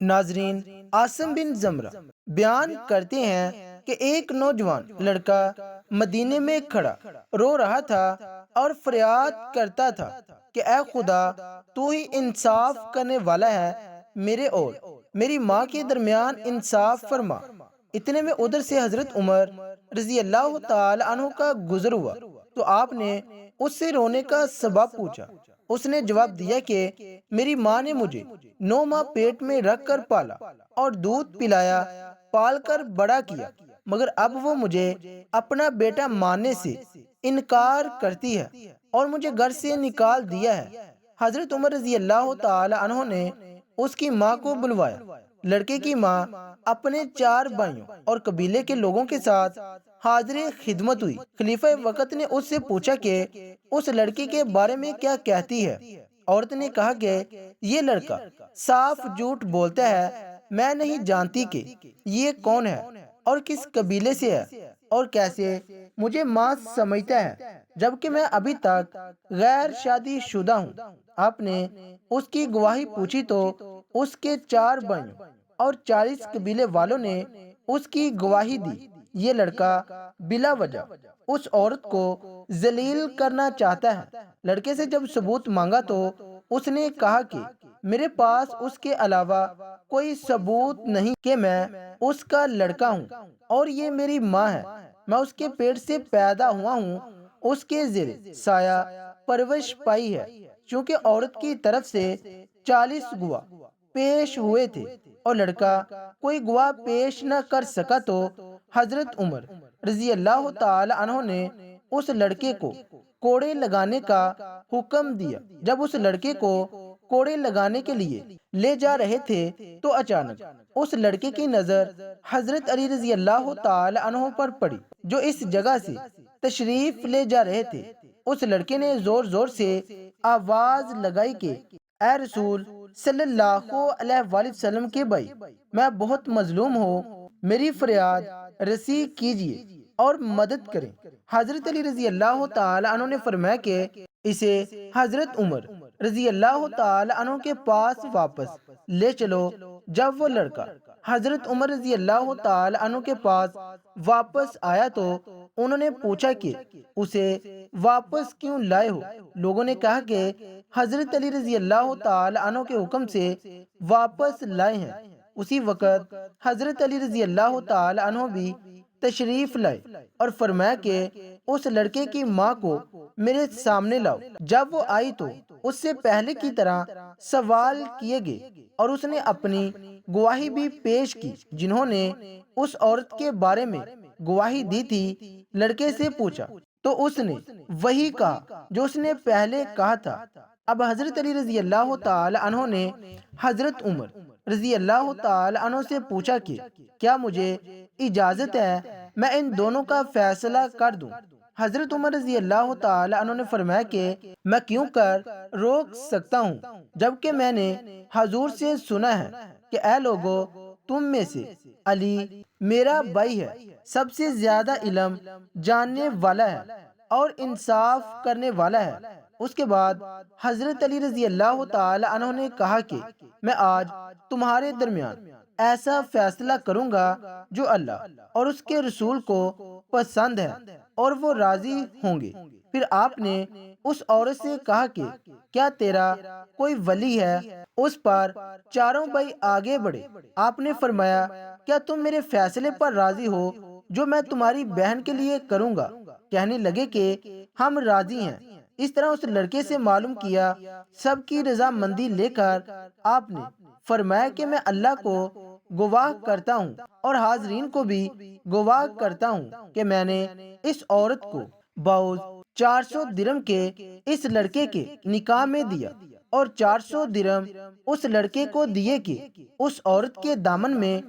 ناظرین، عاصم بن زمرہ بیان کرتے ہیں کہ ایک نوجوان لڑکا مدینے میں کھڑا رو رہا تھا اور فریاد کرتا تھا کہ اے خدا، تو ہی انصاف کرنے والا ہے، میرے اور میری ماں کے درمیان انصاف فرما۔ اتنے میں ادھر سے حضرت عمر رضی اللہ تعالی عنہ کا گزر ہوا تو آپ نے اس سے رونے کا سبب پوچھا۔ اس نے جواب دیا کہ میری ماں نے مجھے 9 ماہ پیٹ میں رکھ کر پالا اور دودھ پلایا، پال کر بڑا کیا، مگر اب وہ مجھے اپنا بیٹا ماننے سے انکار کرتی ہے اور مجھے گھر سے نکال دیا ہے۔ حضرت عمر رضی اللہ تعالی عنہ نے اس کی ماں کو بلوایا۔ لڑکے کی ماں اپنے 4 بھائیوں اور قبیلے کے لوگوں کے ساتھ حاضر خدمت ہوئی۔ خلیفہ وقت نے اس سے پوچھا کہ اس لڑکے کے بارے میں کیا کہتی ہے۔ عورت نے کہا کہ یہ لڑکا صاف جھوٹ بولتا ہے، میں نہیں جانتی کہ یہ کون ہے اور کس قبیلے سے ہے اور کیسے مجھے ماں سمجھتا ہے، جبکہ میں ابھی تک غیر شادی شدہ ہوں۔ آپ نے اس کی گواہی پوچھی تو اس کے 4 بھائیوں اور 40 قبیلے والوں نے اس کی گواہی دی۔ یہ لڑکا بلا وجہ اس عورت کو ذلیل کرنا چاہتا ہے۔ لڑکے سے جب ثبوت مانگا تو اس نے کہا کہ میرے پاس اس کے علاوہ کوئی ثبوت نہیں کہ میں اس کا لڑکا ہوں اور یہ میری ماں ہے، میں اس کے پیٹ سے پیدا ہوا ہوں، اس کے زیر سایہ پرورش پائی ہے۔ چونکہ عورت کی طرف سے 40 گواہ پیش ہوئے تھے اور لڑکا کوئی گواہ پیش نہ کر سکا تو حضرت عمر رضی اللہ تعالی عنہ نے اس لڑکے کو کوڑے لگانے کا حکم دیا۔ جب اس لڑکے کو کوڑے لگانے کے لیے لے جا رہے تھے تو اچانک اس لڑکے کی نظر حضرت علی رضی اللہ تعالی عنہ پر پڑی، جو اس جگہ سے تشریف لے جا رہے تھے۔ اس لڑکے نے زور زور سے آواز لگائی کہ اے رسول صلی اللہ علیہ وآلہ وسلم کے بھائی، میں بہت مظلوم ہوں، میری فریاد رسی کیجیے اور مدد کریں۔ حضرت علی رضی اللہ تعالی عنہ نے فرمایا کہ اسے حضرت عمر رضی اللہ تعالی عنہ کے پاس واپس لے چلو۔ جب وہ لڑکا حضرت عمر رضی اللہ تعالی عنہ کے پاس واپس آیا تو انہوں نے پوچھا کہ اسے واپس کیوں لائے ہو؟ لوگوں نے کہا کہ حضرت علی رضی اللہ تعالی عنہ کے حکم سے واپس لائے ہیں۔ اسی وقت حضرت علی رضی اللہ تعالی عنہ بھی تشریف لائے اور فرمایا کہ اس لڑکے کی ماں کو میرے سامنے لاؤ۔ جب وہ آئی تو اس سے پہلے کی طرح سوال کیے گئے اور اس نے اپنی گواہی بھی پیش کی۔ جنہوں نے اس عورت کے بارے میں گواہی دی تھی لڑکے سے پوچھا تو اس نے وہی کہا جو اس نے پہلے کہا تھا۔ اب حضرت علی رضی اللہ تعالی عنہ نے حضرت عمر رضی اللہ تعالی عنہ سے پوچھا کہ کیا مجھے اجازت ہے میں ان دونوں کا فیصلہ کر دوں؟ حضرت عمر رضی اللہ تعالی عنہ نے فرمایا کہ میں کیوں کر روک سکتا ہوں، جبکہ میں نے حضور سے سنا ہے کہ اے لوگو، تم میں سے علی میرا بھائی ہے، سب سے زیادہ علم جاننے والا ہے اور انصاف کرنے والا ہے۔ اس کے بعد حضرت علی رضی اللہ تعالی عنہ نے کہا کہ میں آج تمہارے درمیان ایسا فیصلہ کروں گا جو اللہ اور اس کے رسول کو پسند ہے اور وہ راضی ہوں گے۔ پھر آپ نے اس عورت سے کہا کہ کیا تیرا کوئی ولی ہے؟ اس پر چاروں بھائی آگے بڑھے۔ آپ نے فرمایا کیا تم میرے فیصلے پر راضی ہو جو میں تمہاری بہن کے لیے کروں گا؟ کہنے لگے کہ ہم راضی ہیں۔ اس طرح اس لڑکے سے معلوم کیا۔ سب کی رضامندی لے کر آپ نے فرمایا کہ میں اللہ کو گواہ کرتا ہوں اور حاضرین کو بھی گواہ کرتا ہوں کہ میں نے اس عورت کو بعوض 400 درم کے اس لڑکے کے نکاح میں دیا اور 400 درم اس لڑکے کو دیے کہ اس عورت کے دامن میں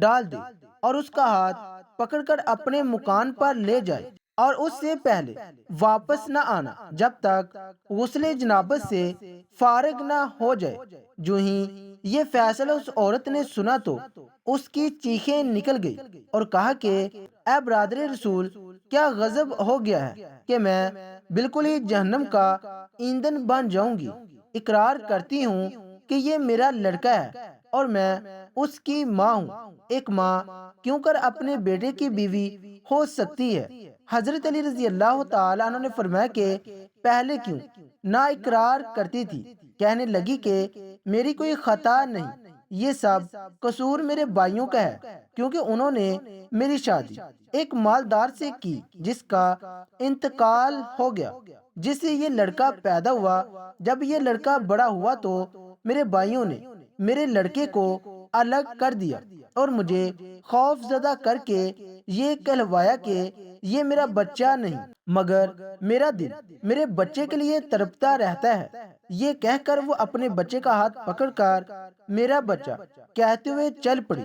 ڈال دے اور اس کا ہاتھ پکڑ کر اپنے مکان پر لے جائے اور اس سے پہلے واپس نہ آنا جب تک غسل جنابت سے فارغ نہ ہو جائے۔ جو ہی یہ فیصلہ اس عورت نے سنا تو اس کی چیخیں نکل گئی اور کہا کہ اے برادر رسول، کیا غضب ہو گیا ہے کہ میں بالکل ہی جہنم کا ایندھن بن جاؤں گی؟ اقرار کرتی ہوں کہ یہ میرا لڑکا ہے، اور میں اس کی ماں ہوں۔ ایک ماں کیوں کر اپنے بیٹے کی بیوی ہو سکتی ہے؟ حضرت علی رضی اللہ تعالیٰ عنہ نے فرمایا کہ پہلے کیوں نہ اقرار کرتی تھی، کہنے لگی کہ میری کوئی خطا نہیں، یہ سب قصور میرے بھائیوں کا ہے، کیونکہ انہوں نے میری شادی ایک مالدار سے کی جس کا انتقال ہو گیا، جس سے یہ لڑکا پیدا ہوا۔ جب یہ لڑکا بڑا ہوا تو میرے بھائیوں نے میرے لڑکے کو الگ کر دیا اور مجھے خوف زدہ کر کے یہ کہلوایا کہ یہ میرا بچہ نہیں مگر میرا دل میرے بچے کے لیے تڑپتا رہتا ہے۔ یہ کہہ کر وہ اپنے بچے کا ہاتھ پکڑ کر میرا بچہ کہتے ہوئے چل پڑی۔